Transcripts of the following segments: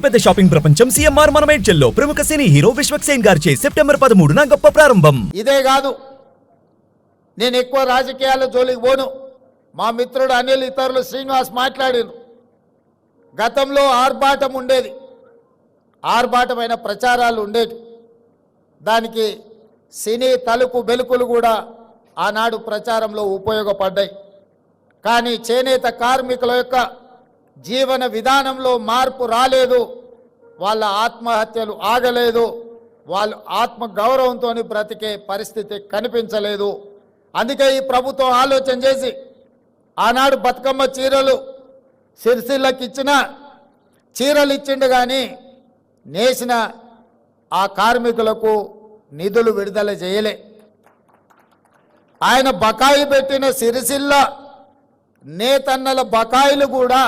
పెద్ద షాపింగ్ ప్రపంచం సిఎంఆర్ మనమేడ్చల్లో ప్రముఖ సినీ హీరో విశ్వక్ సేన్ గారిచే సెప్టెంబర్ 13న గొప్ప ప్రారంభం. ఇదే కాదు, నేను ఎక్కువ రాజకీయాల జోలికి పోను. మా మిత్రుడు అనిల్, ఇతరులు శ్రీనివాస్ మాట్లాడారు. గతంలో ఆర్భాటం ఉండేది, ఆర్భాటమైన ప్రచారాలు ఉండేవి. దానికి సినీ తలుపు బెలుకులు కూడా ఆనాడు ప్రచారంలో ఉపయోగపడ్డాయి. కానీ చేనేత కార్మికుల యొక్క జీవన విధానంలో మార్పు రాలేదు, వాళ్ళ ఆత్మహత్యలు ఆగలేదు, వాళ్ళు ఆత్మ గౌరవంతో బ్రతికే పరిస్థితి కనిపించలేదు. అందుకే ఈ ప్రభుత్వం ఆలోచన చేసి ఆనాడు బతుకమ్మ చీరలు సిరిసిల్లకి ఇచ్చిన చీరలు ఇచ్చిండు, కానీ నేసిన ఆ కార్మికులకు నిధులు విడుదల చేయలే. ఆయన బకాయి పెట్టిన సిరిసిల్ల నేతన్నల బకాయిలు కూడా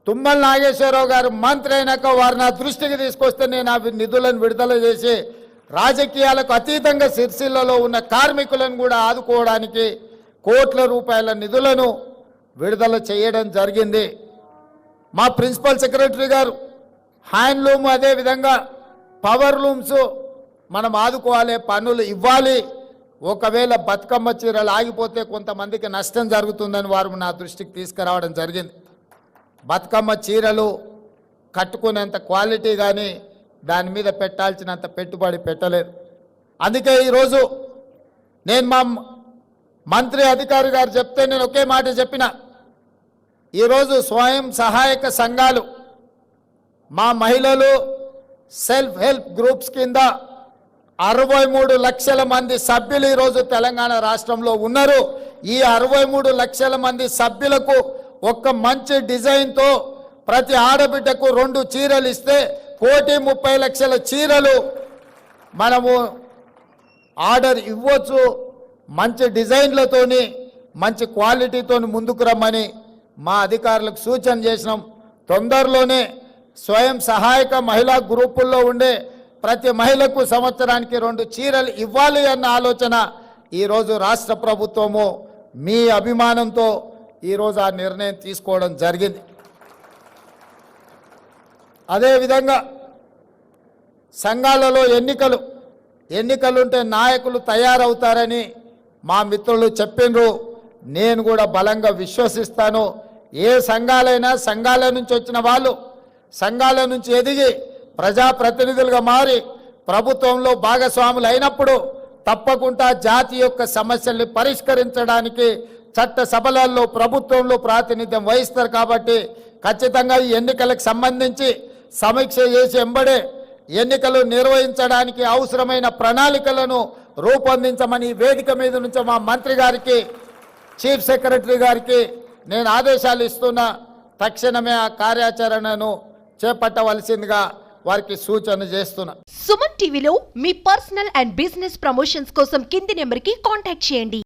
తుమ్మల నాగేశ్వరరావు గారు మంత్రి అయినాక వారు నా దృష్టికి తీసుకొస్తే నేను ఆ నిధులను విడుదల చేసి రాజకీయాలకు అతీతంగా సిరిసిల్లలో ఉన్న కార్మికులను కూడా ఆదుకోవడానికి కోట్ల రూపాయల నిధులను విడుదల చేయడం జరిగింది. మా ప్రిన్సిపల్ సెక్రటరీ గారు హ్యాండ్లూమ్, అదేవిధంగా పవర్ లూమ్స్ మనం ఆదుకోవాలి, పన్నులు ఇవ్వాలి. ఒకవేళ బతుకమ్మ చీరలు ఆగిపోతే కొంతమందికి నష్టం జరుగుతుందని వారు నా దృష్టికి తీసుకురావడం జరిగింది. బతుకమ్మ చీరలు కట్టుకునేంత క్వాలిటీ కానీ దాని మీద పెట్టాల్సినంత పెట్టుబడి పెట్టలేదు. అందుకే ఈరోజు నేను మా మంత్రి అధికారి గారు చెప్తే నేను ఒకే మాట చెప్పిన, ఈరోజు స్వయం సహాయక సంఘాలు, మా మహిళలు సెల్ఫ్ హెల్ప్ గ్రూప్స్ కింద 63 లక్షల మంది సభ్యులు ఈరోజు తెలంగాణ రాష్ట్రంలో ఉన్నారు. ఈ 63 లక్షల మంది సభ్యులకు ఒక్క మంచి డిజైన్తో ప్రతి ఆడబిడ్డకు 2 చీరలు ఇస్తే 1,30,00,000 చీరలు మనము ఆర్డర్ ఇవ్వచ్చు. మంచి డిజైన్లతోని మంచి క్వాలిటీతో ముందుకు రమ్మని మా అధికారులకు సూచన చేసినాం. తొందరలోనే స్వయం సహాయక మహిళా గ్రూపుల్లో ఉండే ప్రతి మహిళకు సంవత్సరానికి 2 చీరలు ఇవ్వాలి అన్న ఆలోచన ఈరోజు రాష్ట్ర ప్రభుత్వము మీ అభిమానంతో ఈరోజు ఆ నిర్ణయం తీసుకోవడం జరిగింది. అదేవిధంగా సంఘాలలో ఎన్నికలుంటే నాయకులు తయారవుతారని మా మిత్రులు చెప్పిండ్రు. నేను కూడా బలంగా విశ్వసిస్తాను. ఏ సంఘాలైనా సంఘాల నుంచి వచ్చిన వాళ్ళు సంఘాల నుంచి ఎదిగి ప్రజాప్రతినిధులుగా మారి ప్రభుత్వంలో భాగస్వాములు అయినప్పుడు తప్పకుండా జాతి యొక్క సమస్యల్ని పరిష్కరించడానికి చట్ట సభలలో ప్రభుత్వంలో ప్రాతినిధ్యం వహిస్తారు. కాబట్టి ఖచ్చితంగా ఈ ఎన్నికలకు సంబంధించి సమీక్ష చేసి ఎంబడే ఎన్నికలు నిర్వహించడానికి అవసరమైన ప్రణాళికలను రూపొందించమని వేదిక మీద నుంచి మా మంత్రి గారికి, చీఫ్ సెక్రటరీ గారికి నేను ఆదేశాలు ఇస్తున్నా. తక్షణమే ఆ కార్యాచరణను చేపట్టవలసిందిగా వారికి సూచన చేస్తున్నా. సుమన్ టీవీలో మీ పర్సనల్ అండ్ బిజినెస్ ప్రమోషన్స్ కోసం కింది నెంబర్కి కాంటాక్ట్ చేయండి.